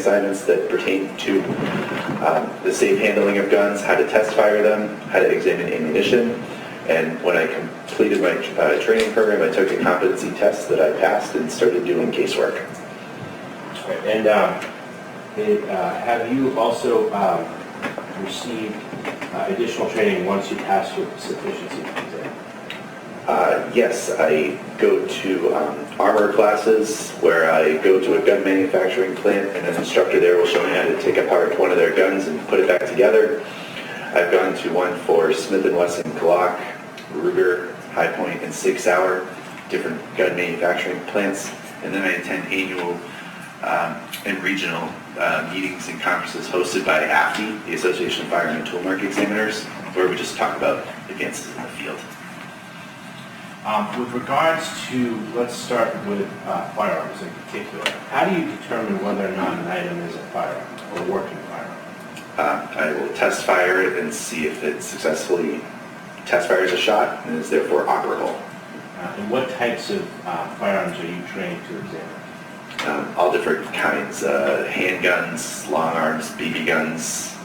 assignments that pertain to the safe handling of guns, how to test fire them, how to examine ammunition. And when I completed my training program, I took a competency test that I passed and started doing casework. And have you also received additional training once you pass your sufficiency exam? Yes, I go to armor classes where I go to a gun manufacturing plant and an instructor there will show me how to take apart one of their guns and put it back together. I've gone to one for Smith & Wesson, Glock, Ruger, High Point, and Sig Sauer, different gun manufacturing plants. And then I attend annual and regional meetings and conferences hosted by AFTE, the Association of Firearm and Tool Mark Examiners, where we just talk about advances in the field. With regards to, let's start with firearms in particular, how do you determine whether or not an item is a firearm or a working firearm? I will test fire it and see if it successfully test fires a shot and is therefore operable. And what types of firearms are you trained to examine? All different kinds, handguns, long arms, BB guns,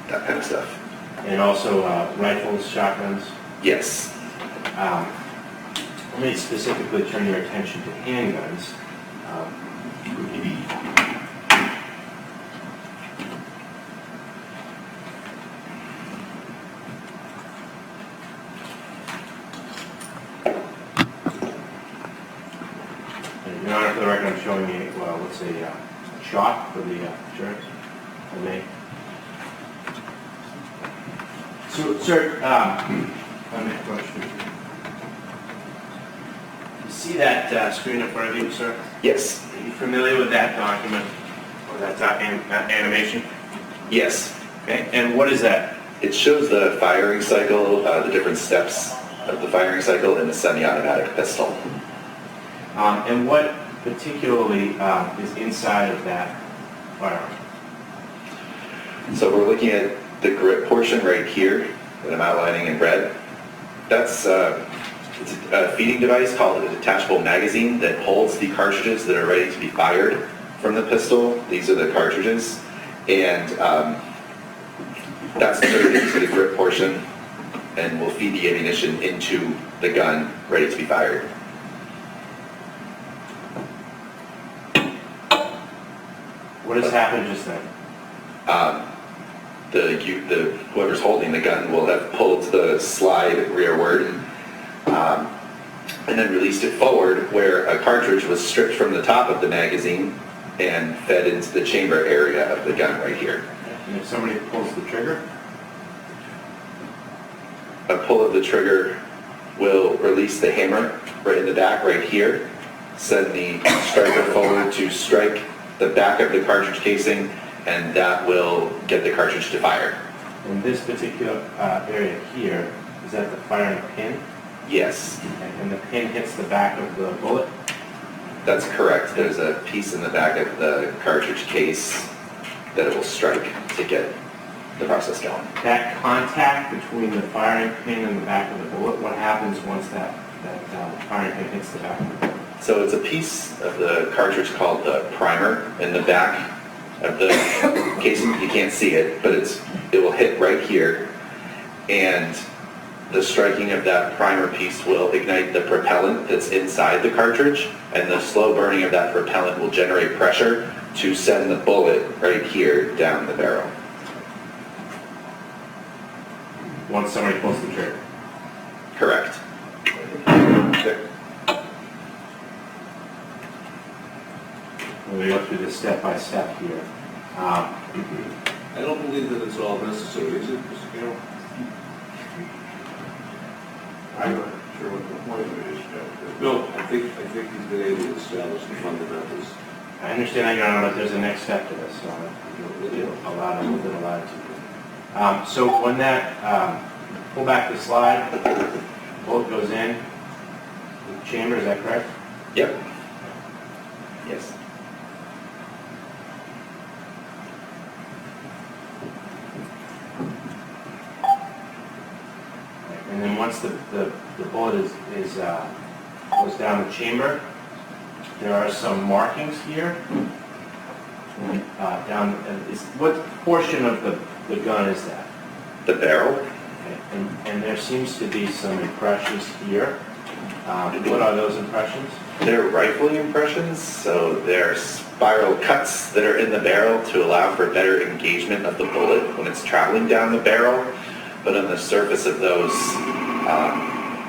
that kind of stuff. And also rifles, shotguns? Yes. Let me specifically turn your attention to handguns. Your Honor, for the record, I'm showing you, what's a shot for the insurance, if I may. So, sir, I have a question. You see that screen in front of you, sir? Yes. Are you familiar with that document or that animation? Yes. Okay, and what is that? It shows the firing cycle, the different steps of the firing cycle in a semi-automatic pistol. And what particularly is inside of that firearm? So we're looking at the grip portion right here that I'm outlining in red. That's it's a feeding device called a detachable magazine that holds the cartridges that are ready to be fired from the pistol. These are the cartridges, and that's inserted into the grip portion and will feed the ammunition into the gun ready to be fired. What has happened just then? Whoever's holding the gun will have pulled the slide rearward and then released it forward, where a cartridge was stripped from the top of the magazine and fed into the chamber area of the gun right here. And if somebody pulls the trigger? A pull of the trigger will release the hammer right in the back right here, send the striker forward to strike the back of the cartridge casing, and that will get the cartridge to fire. In this particular area here, is that the firing pin? Yes. And the pin hits the back of the bullet? That's correct. There's a piece in the back of the cartridge case that it will strike to get the process going. That contact between the firing pin and the back of the bullet, what happens once that firing pin hits the back of the bullet? So it's a piece of the cartridge called the primer in the back of the casing. You can't see it, but it will hit right here, and the striking of that primer piece will ignite the propellant that's inside the cartridge, and the slow burning of that propellant will generate pressure to send the bullet right here down the barrel. Once somebody pulls the trigger? Correct. Okay. We'll go through this step by step here. I don't believe that it's all necessary, is it, Mr. Carroll? I'm not sure what the point of it is, Joe. No, I think he's been able to establish the fundamentals. I understand that, Your Honor, but there's a next step to this, so a little bit of latitude. So when that, pull back the slide, the bullet goes in the chamber, is that correct? Yep. Yes. And then once the bullet goes down the chamber, there are some markings here down, what portion of the gun is that? The barrel, Okay. And there seems to be some impressions here. What are those impressions? they're rifling impressions, so they're spiral cuts that are in the barrel to allow for better engagement of the bullet when it's traveling down the barrel. But on the surface of those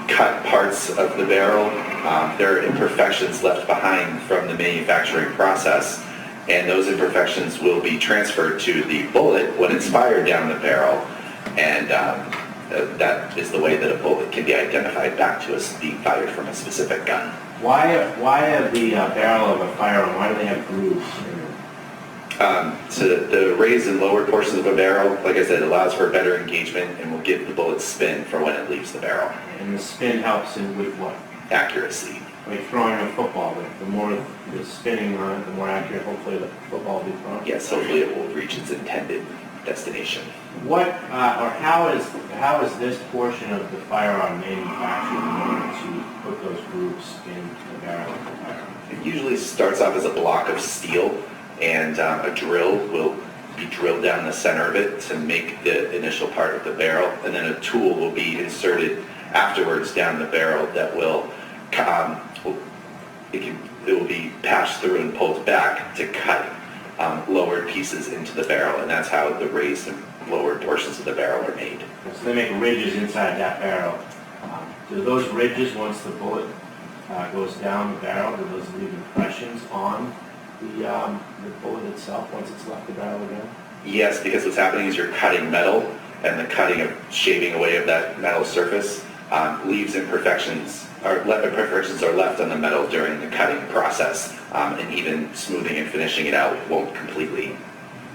cut parts of the barrel, there are imperfections left behind from the manufacturing process, and those imperfections will be transferred to the bullet when it's fired down the barrel, and that is the way that a bullet can be identified back to us being fired from a specific gun. Why the barrel of a firearm, why do they have grooves? So the raised and lowered portions of a barrel, like I said, allows for better engagement and will give the bullet spin for when it leaves the barrel. And the spin helps in with what? Accuracy. Like throwing a football, the more the spinning on it, the more accurate hopefully the football will be thrown. Yes, hopefully it will reach its intended destination. What, or how is this portion of the firearm manufactured in order to put those grooves in the barrel of the firearm? It usually starts off as a block of steel, and a drill will be drilled down the center of it to make the initial part of the barrel, and then a tool will be inserted afterwards down the barrel that will it will be passed through and pulled back to cut lowered pieces into the barrel, and that's how the raised and lowered portions of the barrel are made. So they make ridges inside that barrel. Do those ridges, once the bullet goes down the barrel, do those leave impressions on the bullet itself once it's left the barrel again? Yes, because what's happening is you're cutting metal, and the cutting of shaving away of that metal surface leaves imperfections, or imperfections are left on the metal during the cutting process, and even smoothing and finishing it out won't completely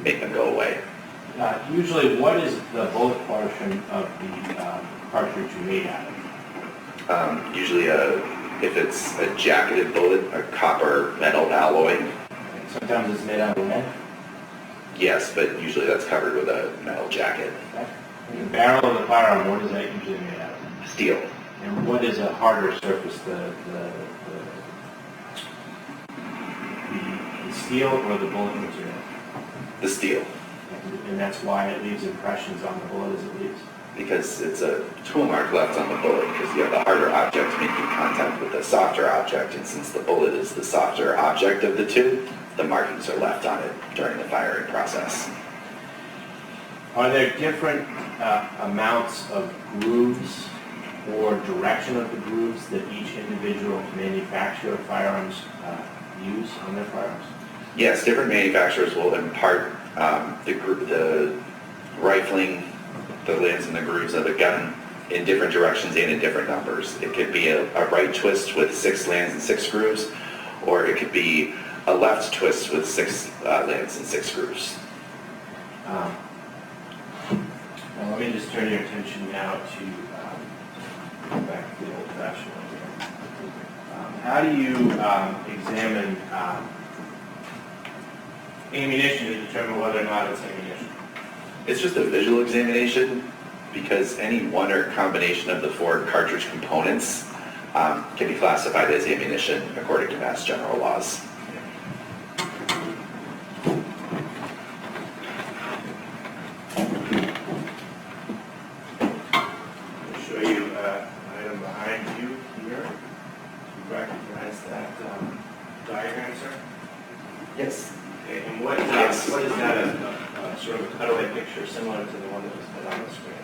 make them go away. Usually, what is the bullet portion of the cartridge made out of? Usually, if it's a jacketed bullet, a copper metal alloy. Sometimes it's made out of lead. Yes, but usually that's covered with a metal jacket. Okay. The barrel of the firearm, what is that usually made out of? Steel. And what is a harder surface, the steel or the bullet material? The steel. And that's why it leaves impressions on the bullet as it leaves? Because it's a tool mark left on the bullet, because you have the harder object making contact with the softer object, and since the bullet is the softer object of the two, the markings are left on it during the firing process. Are there different amounts of grooves or direction of the grooves that each individual manufacturer of firearms use on their firearms? Yes, different manufacturers will impart the rifling, the lids and the grooves of the gun in different directions and in different numbers. It could be a right twist with 6 lands and 6 grooves, or it could be a left twist with 6 lands and 6 grooves. Now let me just turn your attention now to go back to the old-fashioned one here. How do you examine ammunition to determine whether or not it's ammunition? It's just a visual examination, because any one or combination of the 4 cartridge components can be classified as ammunition according to Mass General laws. I'll show you an item behind you here. You recognize that diagram, sir? Yes. Okay, and what is that, a sort of a cutaway picture similar to the one that was put on the screen?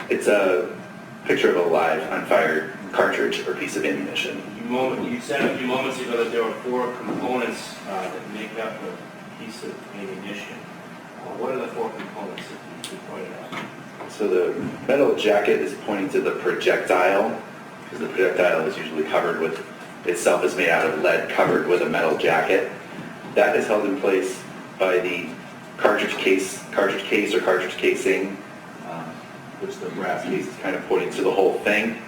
It's a picture of a live, unfired cartridge or piece of ammunition. You said a few moments ago that there were 4 components that make up a piece of ammunition. What are the 4 components that you pointed out? So the metal jacket is pointing to the projectile, because the projectile is usually covered with, itself is made out of lead covered with a metal jacket. That is held in place by the cartridge case or cartridge casing, which the brass case is kind of pointing to the whole thing.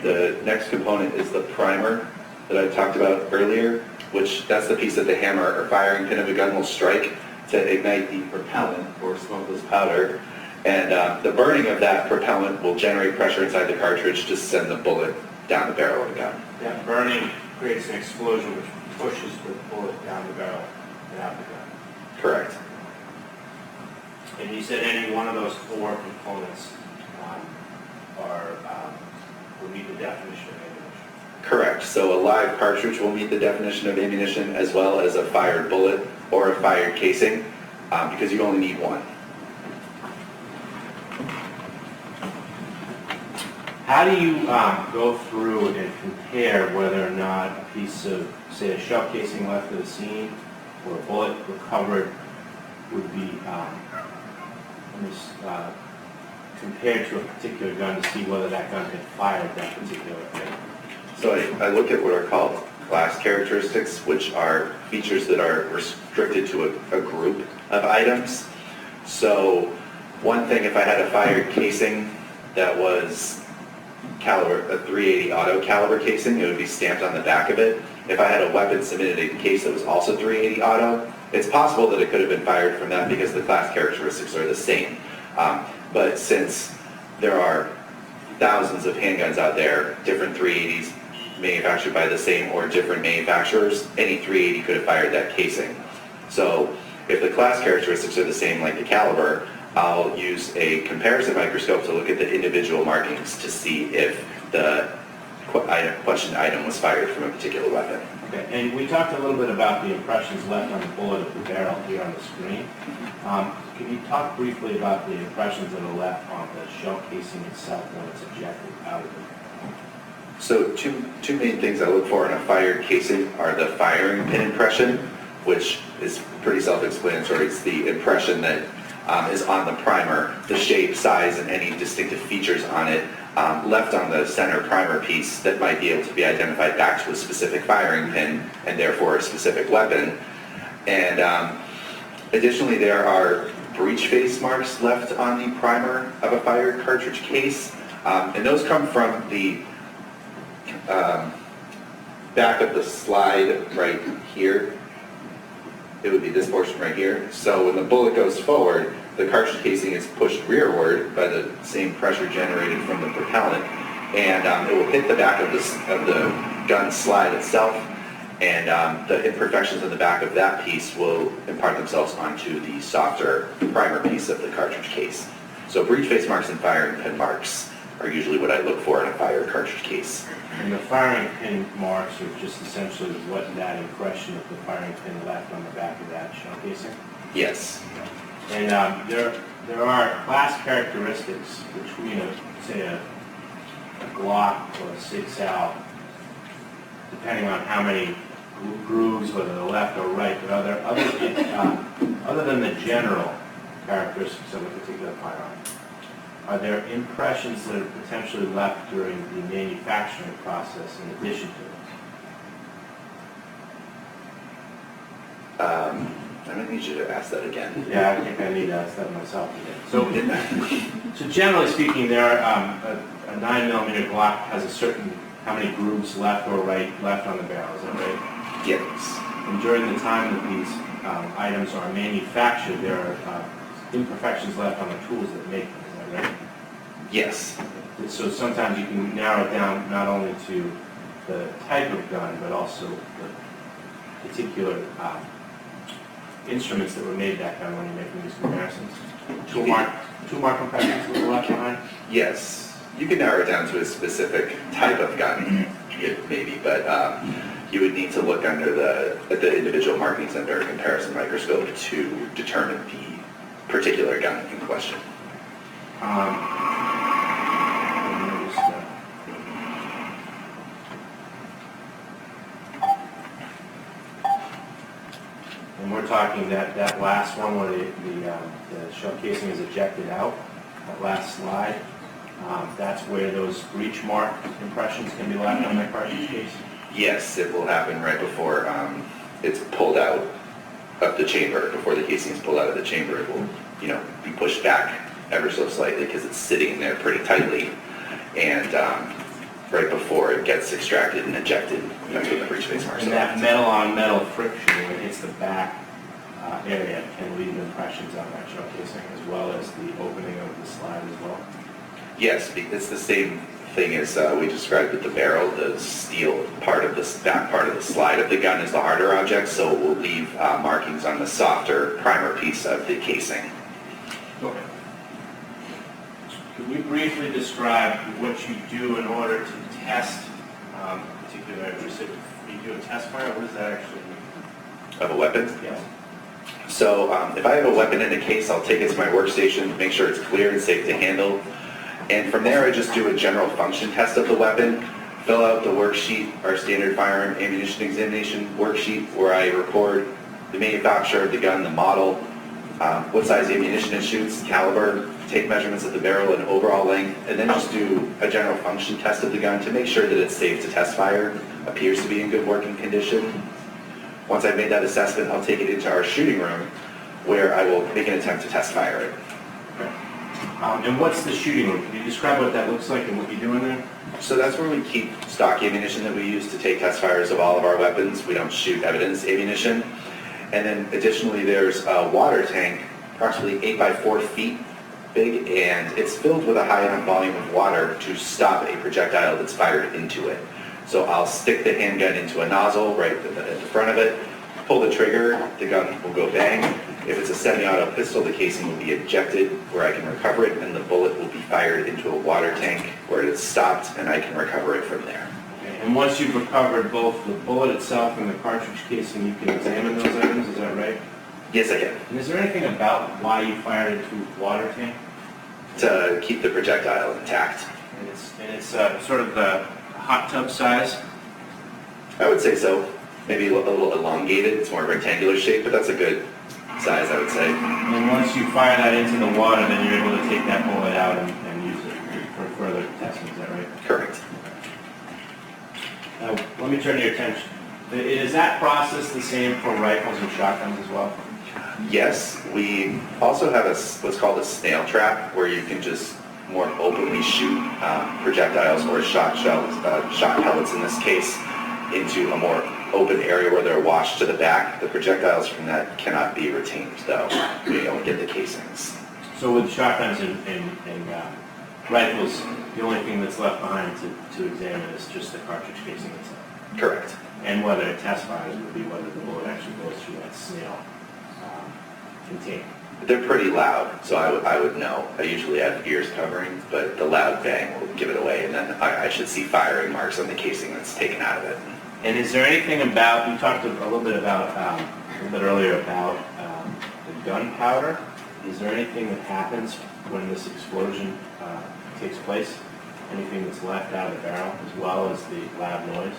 The next component is the primer that I talked about earlier, which that's the piece that the hammer or firing pin of a gun will strike to ignite the propellant or smokeless powder. And the burning of that propellant will generate pressure inside the cartridge to send the bullet down the barrel of the gun. That burning creates an explosion which pushes the bullet down the barrel and out the gun. Correct. And you said any one of those four components would meet the definition of ammunition. Correct. So a live cartridge will meet the definition of ammunition, as well as a fired bullet or a fired casing, because you only need one. How do you go through and compare whether or not a piece of, say, a shell casing left at the scene or a bullet recovered would be compared to a particular gun to see whether that gun had fired that particular thing? So I look at what are called class characteristics, which are features that are restricted to a group of items. So one thing, if I had a fired casing that was caliber, a .380 auto caliber casing, it would be stamped on the back of it. If I had a weapon submitted in case that was also .380 auto, it's possible that it could have been fired from that because the class characteristics are the same. But since there are thousands of handguns out there, different .380s manufactured by the same or different manufacturers, any .380 could have fired that casing. So if the class characteristics are the same like the caliber, I'll use a comparison microscope to look at the individual markings to see if the questioned item was fired from a particular weapon. Okay, and we talked a little bit about the impressions left on the bullet of the barrel here on the screen. Can you talk briefly about the impressions that are left on the shell casing itself when it's ejected out of it? So two main things I look for in a fired casing are the firing pin impression, which is pretty self-explanatory. It's the impression that is on the primer, the shape, size, and any distinctive features on it left on the center primer piece that might be able to be identified back to a specific firing pin and therefore a specific weapon. And additionally, there are breech face marks left on the primer of a fired cartridge case, and those come from the back of the slide right here. It would be this portion right here. So when the bullet goes forward, the cartridge casing is pushed rearward by the same pressure generated from the propellant, and it will hit the back of the gun slide itself, and the imperfections in the back of that piece will impart themselves onto the softer primer piece of the cartridge case. So breech face marks and firing pin marks are usually what I look for in a fired cartridge case. And the firing pin marks are just essentially what that impression of the firing pin left on the back of that shell casing? Yes. And there are class characteristics between, say, a Glock or a 6 Sal, depending on how many grooves, whether the left or right, but other than the general characteristics of a particular firearm, are there impressions that are potentially left during the manufacturing process in addition to those? I might need you to ask that again. Yeah, I think I need to ask that myself again. So generally speaking, there are, a 9mm Glock has a certain, how many grooves left or right left on the barrel, is that right? Yes. And during the time that these items are manufactured, there are imperfections left on the tools that make them, is that right? Yes. So sometimes you can narrow it down not only to the type of gun, but also the particular instruments that were made that gun when you're making these comparisons. Two mark impressions that were left behind? Yes. You can narrow it down to a specific type of gun, maybe, but you would need to look at the individual markings under a comparison microscope to determine the particular gun in question. And we're talking that last one where the shell casing is ejected out, that last slide, that's where those breech mark impressions can be left on that cartridge case? Yes, it will happen right before it's pulled out of the chamber. Before the casing is pulled out of the chamber, it will, be pushed back ever so slightly because it's sitting there pretty tightly, and right before it gets extracted and ejected, that's when the breech face marks. And that metal-on-metal friction when it hits the back area can leave impressions on that shell casing, as well as the opening of the slide as well. Yes, it's the same thing is, we described with the barrel, the steel part of this back part of the slide of the gun is the harder object, so it will leave markings on the softer primer piece of the casing. Okay. Could we briefly describe what you do in order to test particular items? You do a test fire, what does that actually mean? Of a weapon? Yes. So if I have a weapon in a case, I'll take it to my workstation, make sure it's clear and safe to handle. And from there, I just do a general function test of the weapon, fill out the worksheet, our standard firearm ammunition examination worksheet, where I record the manufacturer of the gun, the model, what size ammunition it shoots, caliber, take measurements of the barrel and overall length, and then just do a general function test of the gun to make sure that it's safe to test fire, appears to be in good working condition. Once I've made that assessment, I'll take it into our shooting room, where I will make an attempt to test fire it. Okay. And what's the shooting room? Can you describe what that looks like and what you do in there? So that's where we keep stock ammunition that we use to take test fires of all of our weapons. We don't shoot evidence ammunition. And then additionally, there's a water tank, approximately 8 by 4 feet big, and it's filled with a high enough volume of water to stop a projectile that's fired into it. So I'll stick the handgun into a nozzle right at the front of it, pull the trigger, the gun will go bang. If it's a semi-auto pistol, the casing will be ejected where I can recover it, and the bullet will be fired into a water tank where it is stopped, and I can recover it from there. Okay. And once you've recovered both the bullet itself and the cartridge casing, you can examine those items, is that right? Yes, I can. And is there anything about why you fired into water tank? To keep the projectile intact. And it's sort of the hot tub size? I would say so. Maybe a little elongated. It's more rectangular shape, but that's a good size, I would say. And once you fire that into the water, then you're able to take that bullet out and use it for further testing, is that right? Correct. Now, let me turn your attention. Is that process the same for rifles and shotguns as well? Yes, we also have what's called a snail trap, where you can just more openly shoot projectiles or shot pellets in this case into a more open area where they're washed to the back. The projectiles from that cannot be retained, though. We only get the casings. So with shotguns and rifles, the only thing that's left behind to examine is just the cartridge casing itself? Correct. And whether it test fires would be whether the bullet actually goes through that snail container. They're pretty loud, so I would know. I usually have ears covering, but the loud bang will give it away, and then I should see firing marks on the casing that's taken out of it. And is there anything about, you talked a little bit about, a little bit earlier about the gunpowder. Is there anything that happens when this explosion takes place? Anything that's left out of the barrel as well as the loud noise?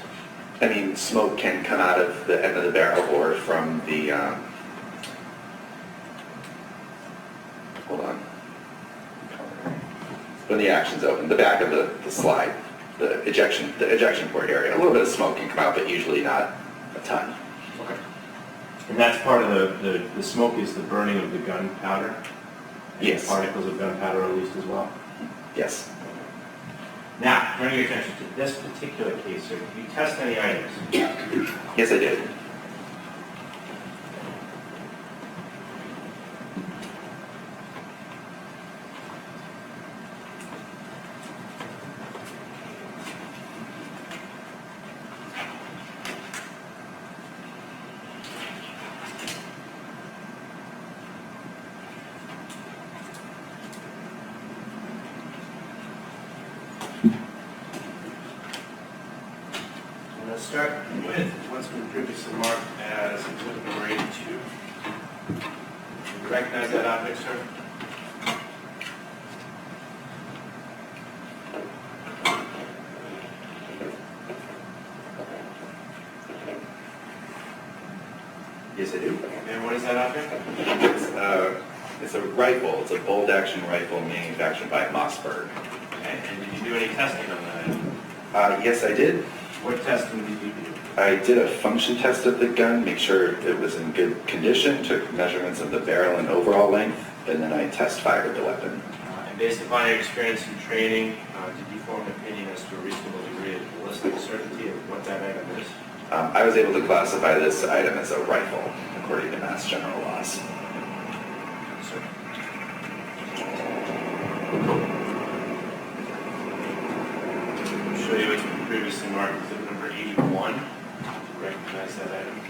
I mean, smoke can come out of the end of the barrel or from the, hold on, when the action's open, the back of the slide, the ejection port area. A little bit of smoke can come out, but usually not a ton. Okay. And that's part of the smoke is the burning of the gunpowder? Yes. Particles of gunpowder released as well? Yes. Now, turning your attention to this particular case here, did you test any items? Yes, I did. Let's start with what's been previously marked as exhibit number 82. Do you recognize that object, sir? Yes, I do. And what is that object? It's a rifle. It's a bolt-action rifle manufactured by Mossberg. Okay. And did you do any testing on that? Yes, I did. What testing did you do? I did a function test of the gun, make sure it was in good condition, took measurements of the barrel and overall length, and then I test fired the weapon. And based upon your experience and training, did you form an opinion as to a reasonable degree of ballistic certainty of what that item is? I was able to classify this item as a rifle, according to Mass General laws. Sir. marked exhibit number 81. Recognize that item.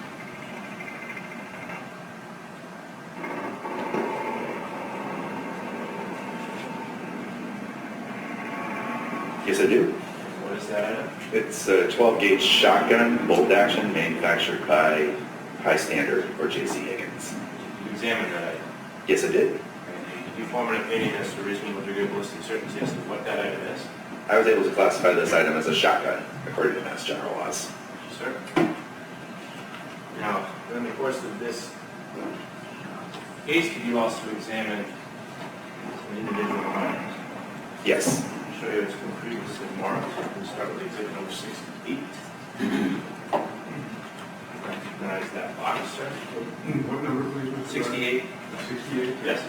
Yes, I do. What is that item? It's a 12-gauge shotgun, bolt action, manufactured by High Standard, or J.C. Higgins. Did you examine that item? Yes, I did. Did you form an opinion as to reasonable degree of ballistic certainty as to what that item is? I was able to classify this item as a shotgun, according to Mass General laws. Thank you, sir. Now, in the course of this case, did you also examine an individual firearms? Yes. I'll show you it's been previously marked. We'll start with exhibit number 68. Recognize that box, sir. What number, please? 68. 68? Yes.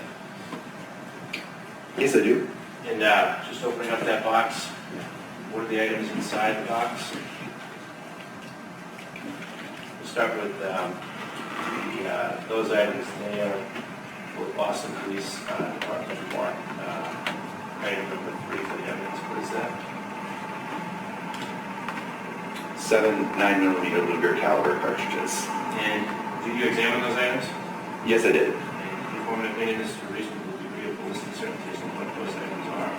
Yes, I do. And just opening up that box, what are the items inside the box? We'll start with those items. They are for Boston Police Department mark item number 3 for the evidence. What is that? 7 9mm Luger caliber cartridges. And did you examine those items? Yes, I did. And did you form an opinion as to a reasonable degree of ballistic certainty as to what those items are?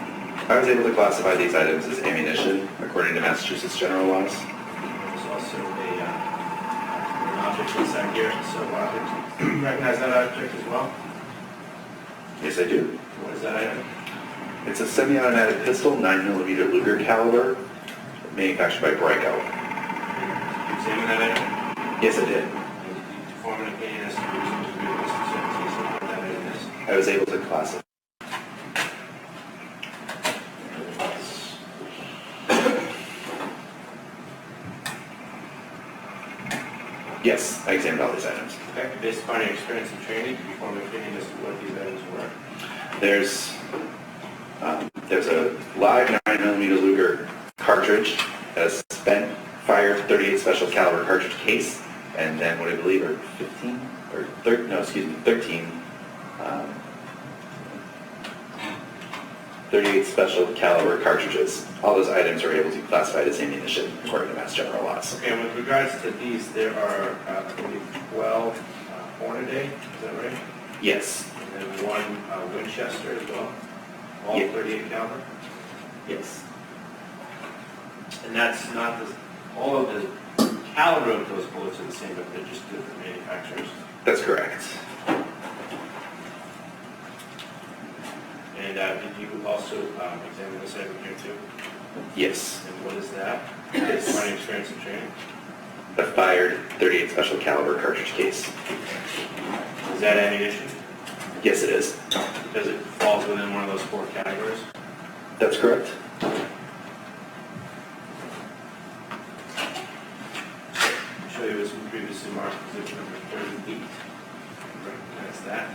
I was able to classify these items as ammunition, according to Massachusetts General laws. There's also an object inside here, so object. Recognize that object as well? Yes, I do. What is that item? It's a semi-automatic pistol, 9mm Luger caliber, manufactured by Brico. Did you examine that item? Yes, I did. And did you form an opinion as to the reasonable degree of ballistic certainty as to what that item is? I was able to classify. Yes, I examined all these items. Okay. Based upon your experience and training, did you form an opinion as to what these items were? There's a live 9mm Luger cartridge, a spent fire 38 special caliber cartridge case, and then what I believe are 13 38 special caliber cartridges. All those items are able to be classified as ammunition according to Mass General laws. Okay, and with regards to these, there are, I believe, 12 Hornaday, is that right? Yes. And then one Winchester as well, all Yeah. 38 caliber? Yes. And that's not the, all of the caliber of those bullets are the same, but they're just different manufacturers. That's correct. And did you also examine this item here too? Yes. And what is that? Yes. My experience and training. A fired 38 special caliber cartridge case. Is that ammunition? Yes, it is. Does it fall within one of those 4 categories? That's correct. I'll show you what's been previously marked position number 38. Recognize that.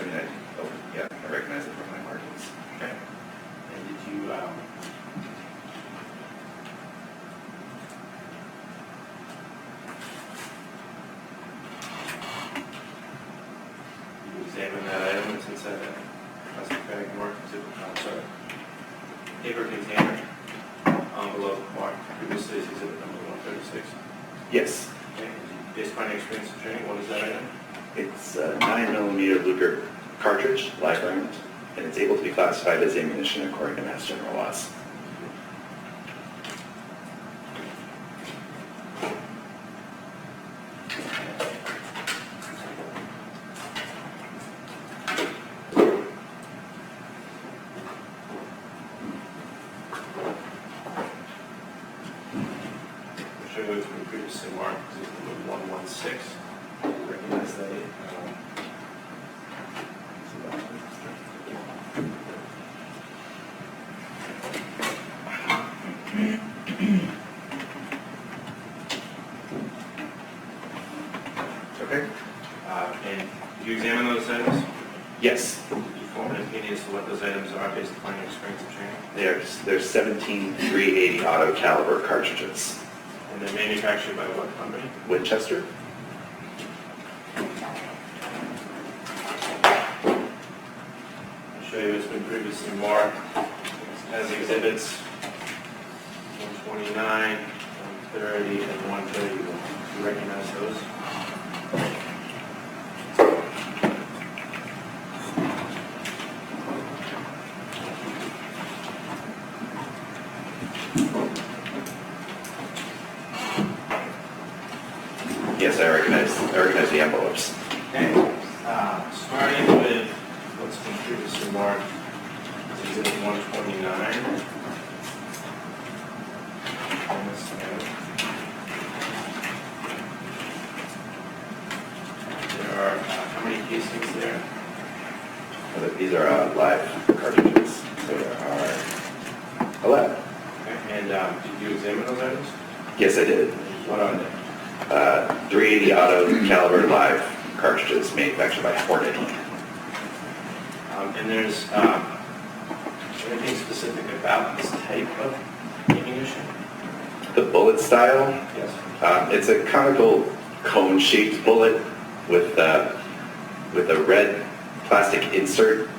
I recognize it from my markings. Okay. And did you, examine that item that's inside that plastic bag marked paper container envelope marked previously as exhibit number 136? Yes. Okay. Based upon your experience and training, what is that item? It's a 9mm Luger cartridge, live round, and it's able to be classified as ammunition according to Mass General laws. I'll show you what's been previously marked exhibit number 116. Recognize that. Okay. And did you examine those items? Yes. Did you form an opinion as to what those items are based upon your experience and training? They're 17 .380 auto caliber cartridges. And they're manufactured by what company? Winchester? you what's been previously marked as exhibits 129, 130, and 130. Do you recognize those? Yes, I recognize the envelopes. Okay. Starting with what's been previously marked as exhibit 129. On this side. There are how many casings there? These are live cartridges. So there are 11. Okay. And did you examine those items? Yes, I did. What are they? 380 auto caliber live cartridges manufactured by Hornady. And there's anything specific about this type of ammunition? The bullet style, Yes. it's a conical cone-shaped bullet with a red plastic insert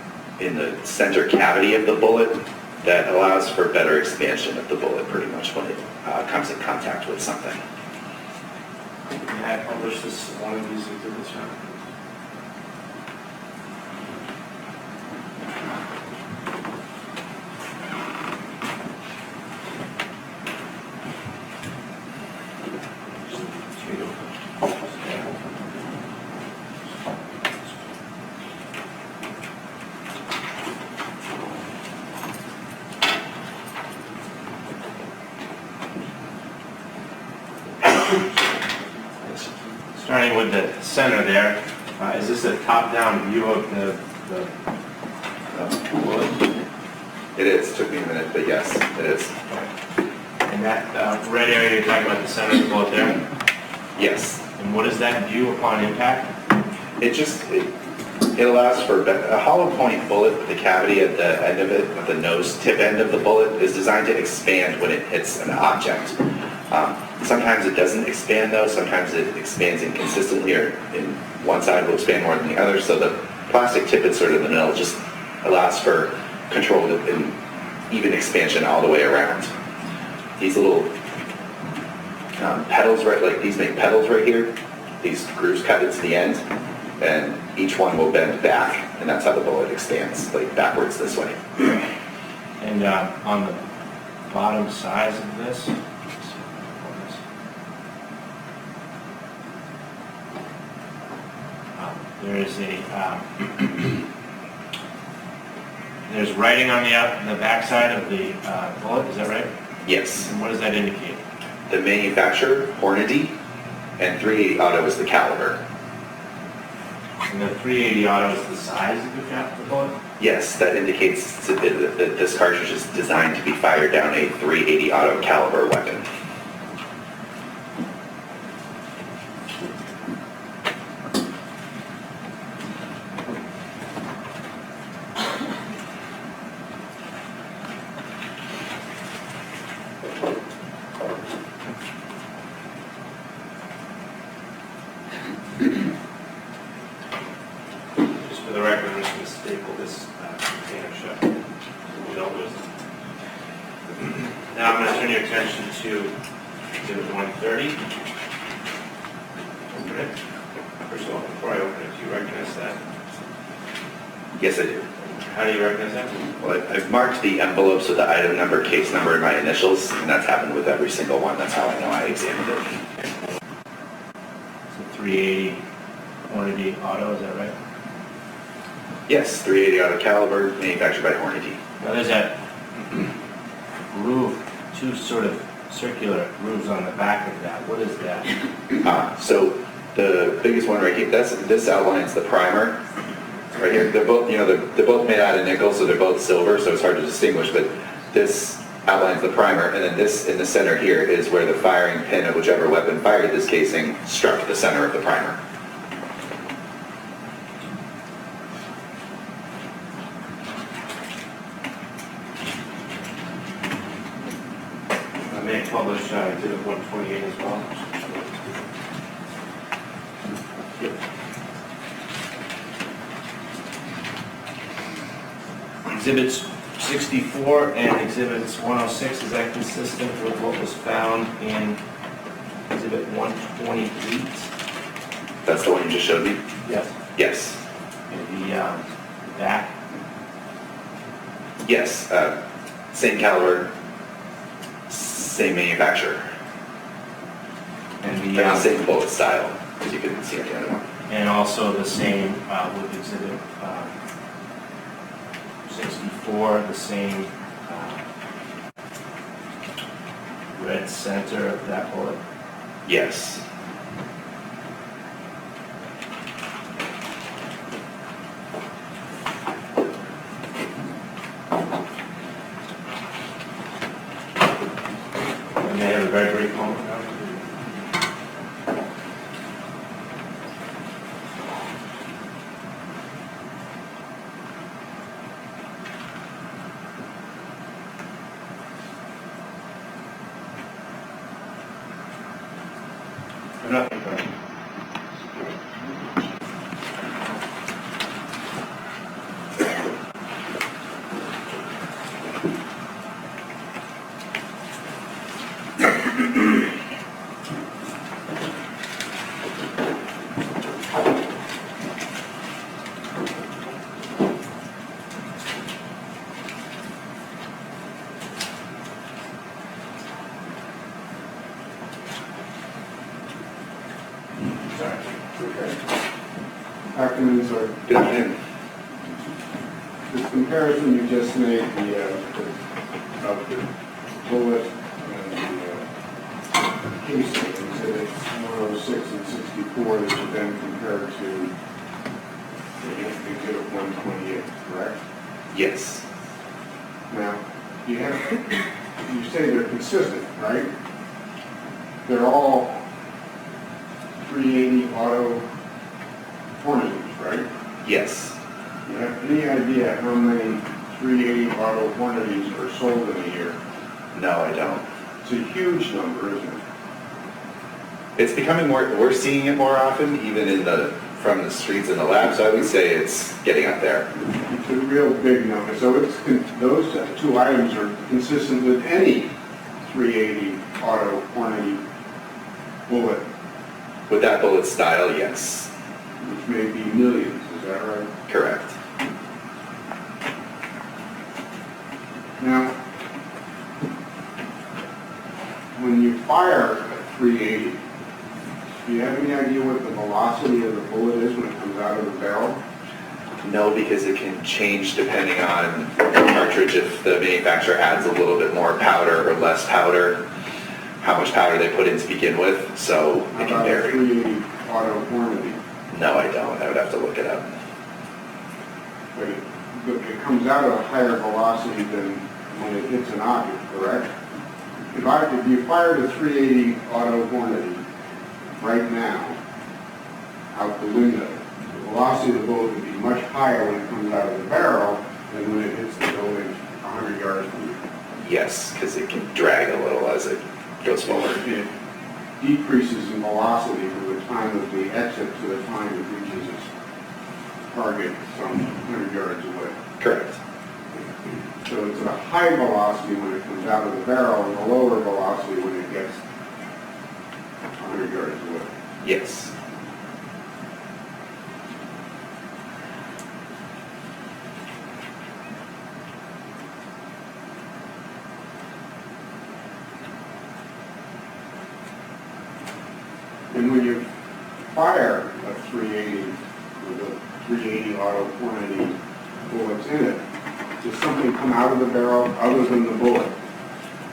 in the center cavity of the bullet that allows for better expansion of the bullet pretty much when it comes in contact with something. May I publish this one of these exhibits? Starting with the center there, is this a top-down view of the bullet? It is. Took me a minute, but yes, it is. And that red area you're talking about, the center of the bullet there? Yes. And what is that view upon impact? It allows for a hollow point bullet with the cavity at the end of it, at the nose tip end of the bullet, is designed to expand when it hits an object. Sometimes it doesn't expand though, sometimes it expands inconsistently, or in one side will expand more than the other, so the plastic tip is sort of in the middle, just allows for controlled and even expansion all the way around. These little petals, right, like these make petals right here, these grooves cut into the end, and each one will bend back, and that's how the bullet expands, like backwards this way. And on the bottom sides of this, there is there's writing on the back side of the bullet, is that right? Yes. And what does that indicate? The manufacturer, Hornady, and 380 auto is the caliber. And the 380 auto is the size of the bullet? Yes, that indicates that this cartridge is designed to be fired down a 380 auto caliber weapon. Just for the record, I'm just going to staple this container shut. We don't lose it. Now I'm going to turn your attention to exhibit 130. Open it. First of all, before I open it, do you recognize that? Yes, I do. How do you recognize that? Well, I've marked the envelopes with the item number, case number, and my initials, and that's happened with every single one. That's how I know I examined it. So 380 quantity auto, is that right? Yes, 380 auto caliber, manufactured by Hornady. Now there's that groove, two sort of circular grooves on the back of that. What is that? So the biggest one right here, this outlines the primer. Right here, they're both made out of nickel, so they're both silver, so it's hard to distinguish, but this outlines the primer, and then this in the center here is where the firing pin of whichever weapon fired this casing struck the center of the primer. I may publish exhibit 128 as well. Exhibits 64 and exhibits 106, is that consistent with what was found in exhibit 128? That's the one you just showed me? Yes. Yes. And the back? Yes. Same caliber, same manufacturer, And and same bullet style, as you can see at the other one. and also the same with exhibit 64, the same red center of that bullet. Yes. And they have a very brief moment now. Nothing. Afternoon, sir. Good afternoon. This comparison you just made, of the bullet and the casing, exhibit 106 and 64 that you then compared to exhibit 128, correct? Yes. Now, you say they're consistent, right? They're all 380 auto Hornets, right? Yes. Do you have any idea how many 380 auto Hornets are sold in a year? No, I don't. It's a huge number, isn't it? It's becoming more, we're seeing it more often, even from the streets in the lab, so I would say it's getting up there. It's a real big number. So those two items are consistent with any 380 auto Hornet bullet, With that bullet style, yes. which may be millions, is that right? Correct. Now, when you fire a 380, do you have any idea what the velocity of the bullet is when it comes out of the barrel? No, because it can change depending on the cartridge, if the manufacturer adds a little bit more powder or less powder, how much powder they put in to begin with, so How it can about a vary. 380 auto Hornet? No, I don't. I would have to look it up. But it comes out at a higher velocity than when it hits an object, correct? If you fired a 380 auto Hornet right now out the window, the velocity of the bullet would be much higher when it comes out of the barrel than when it hits the building 100 yards from you. Yes, because it can drag a little as it goes forward. It decreases in velocity from the time of the exit to the time it reaches its target some 100 yards away. Correct. So it's at a high velocity when it comes out of the barrel and a lower velocity when it gets 100 yards away. Yes. And when you fire a 380 with a 380 auto quantity bullets in it, does something come out of the barrel other than the bullet?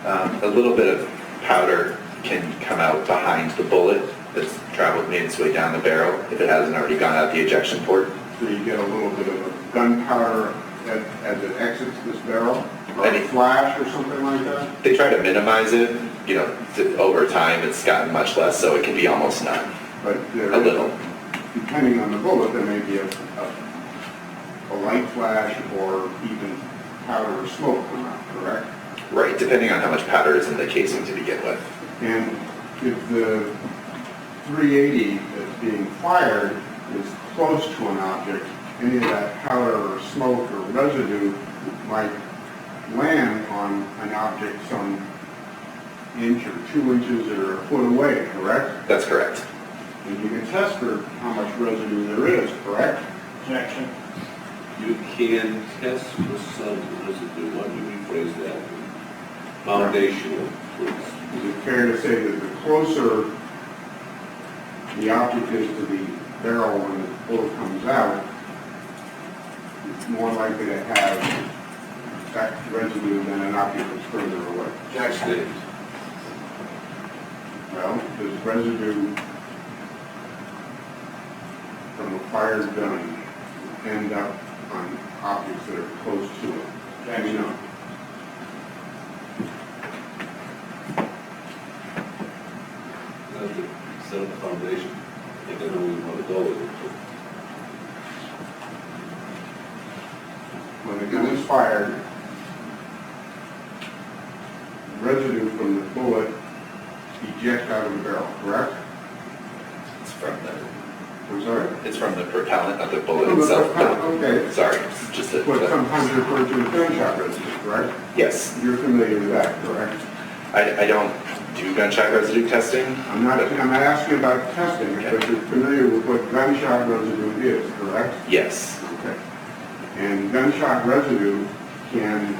A little bit of powder can come out behind the bullet that's made its way down the barrel if it hasn't already gone out the ejection port. So you get a little bit of a gunpowder as it exits this barrel? Or Any- a flash or something like that? They try to minimize it, over time it's gotten much less, so it can be almost none. But there A little. Depending on the bullet, there may be a light flash or even powder or smoke come out, correct? Right, depending on how much powder is in the casing to begin with. And if the 380 that's being fired is close to an object, any of that powder or smoke or residue might land on an object some inch or 2 inches or a foot away, correct? That's correct. And you can test for how much residue there is, correct? Objection. You can test for some residue. Why don't you rephrase that? Foundational, please. Is it fair to say that the closer the object is to the barrel when the bullet comes out, it's more likely to have that residue than an object that's further away? Objection. Well, does residue from a fired gun end up on objects that are close to it? Objection. No. That's the set of the foundation. I think I know where you want to go with it. When the gun is fired, residue from the bullet ejects out of the barrel, correct? It's from the I'm sorry? It's from the propellant of the bullet Oh, the itself. propellant, okay. Sorry, it's just a, What's sometimes referred to as gunshot residue, correct? yes. You're familiar with that, correct? I don't do gunshot residue testing. I'm not asking about testing, Okay. but you're familiar with what gunshot residue is, correct? Yes. Okay. And gunshot residue can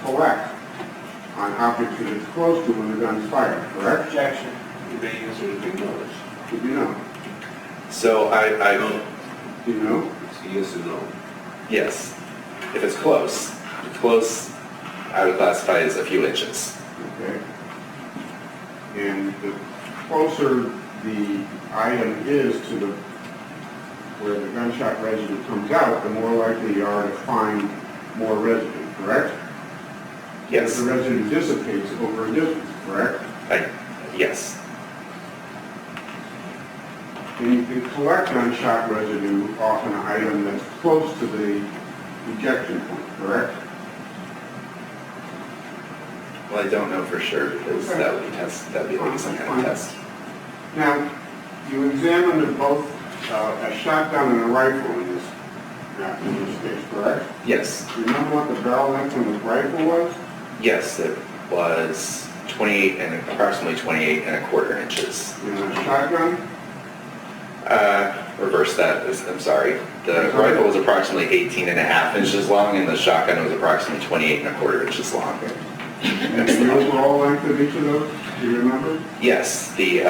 collect on objects that it's close to when the gun's fired, correct? Objection. You may answer it acknowledged. Did you know? So I Do you know? It's a yes or no. yes. If it's close, I would classify as a few inches. Okay. And the closer the item is to the where the gunshot residue comes out, the more likely you are to find more residue, correct? Yes. The residue dissipates over a distance, correct? Yes. And you can collect gunshot residue off an item that's close to the ejection point, correct? Well, I don't know for sure because that would be like some kind of test. Now, you examined both a shotgun and a rifle in this case, correct? Yes. Do you remember what the barrel length on the rifle was? Yes, it was approximately 28 and a quarter inches. And a shotgun? Reverse that, I'm sorry. The rifle was approximately 18 and a half inches long and the shotgun was approximately 28 and a quarter inches long. And the overall length of each of those, do you remember? Yes, the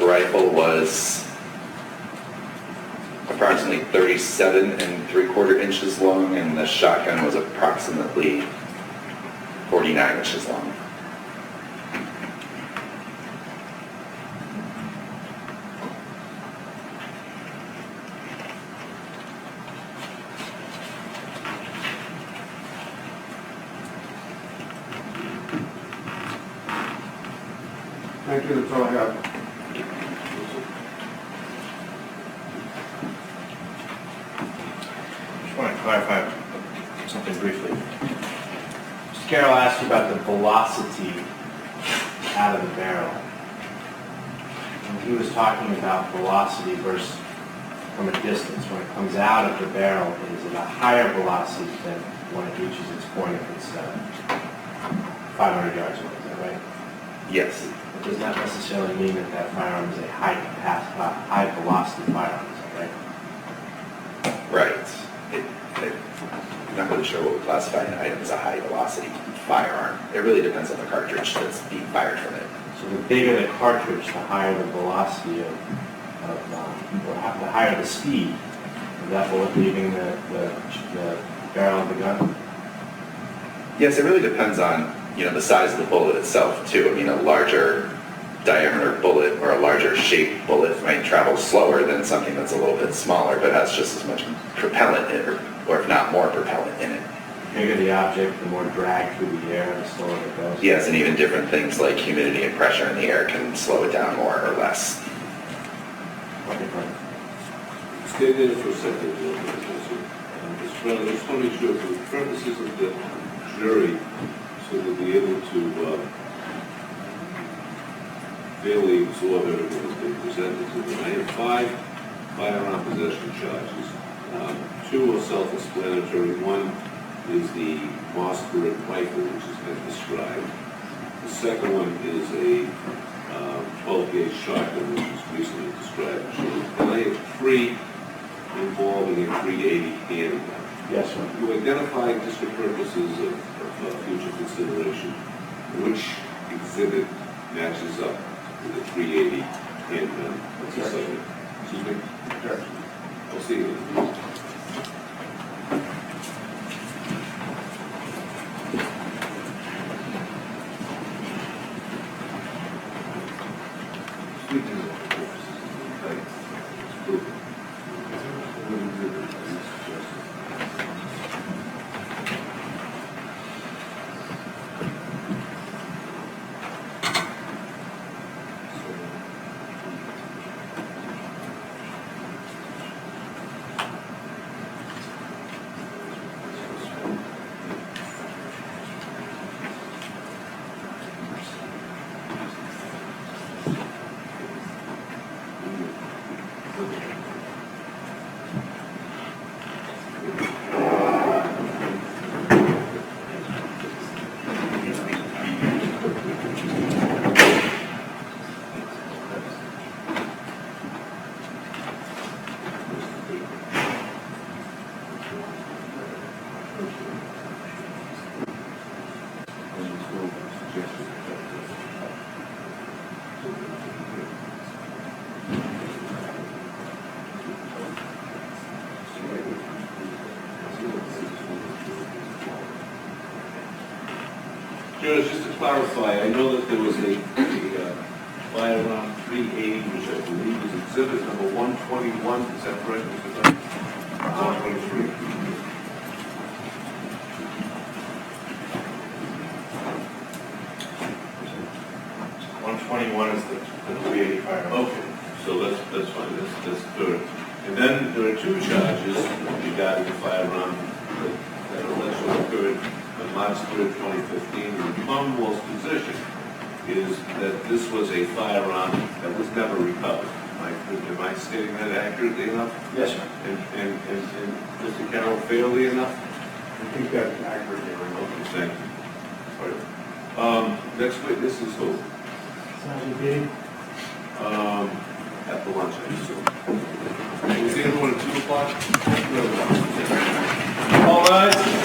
rifle was approximately 37 and 3/4 inches long and the shotgun was approximately 49 inches long. Thank you, that's all I have. Just want to clarify something briefly. Mr. Carroll asked you about the velocity out of the barrel. And he was talking about velocity versus from a distance. When it comes out of the barrel, it is at a higher velocity than when it reaches its point if it's 500 yards away. Is that right? Yes. It does not necessarily mean that that firearm is a high velocity firearm. Is that right? Right. I'm not really sure what we classify an item as a high velocity firearm. It really depends on the cartridge that's being fired from it. So the bigger the cartridge, the higher the velocity or the higher the speed of that bullet leaving the barrel of the gun. Yes, it really depends on, the size of the bullet itself too. I mean, a larger diameter bullet or a larger shaped bullet might travel slower than something that's a little bit smaller but has just as much propellant in it, or if not more propellant in it. The bigger the object, the more drag through the air, the slower it goes. Yes, and even different things like humidity and pressure in the air can slow it down more or less. Stay there for a second. Just want to make sure for the purposes of the jury, so they'll be able to fairly absorb everything that's been presented to them. I have 5 firearm possession charges, Two are self-explanatory. One is the Mossberg rifle, which has been described. The second one is a 12-gauge shotgun, which was recently described. And I have three involving a 380 handgun. Yes, sir. You identify, just for purposes of future consideration, which exhibit matches up with the 380 handgun. What's the subject? Excuse me? I'll see you. Judge, just to clarify, I know that there was a Firearm 380, which I believe is exhibit number 121. Is that correct, Mr. Dunn? 123. 121 is the 380 firearm. Okay, so that's fine, that's good. And then there are two charges regarding the firearm that allegedly occurred on March 3rd, 2015. The Commonwealth's position is that this was a firearm that was never recovered. Am I stating that accurately enough? Yes, sir. And Mr. Carroll, fairly enough? I think that's accurate. Okay, thank you. All right. Next witness is who? Sergeant Beatty? At the lunch, I assume. Was the other one at 2 o'clock? All rise.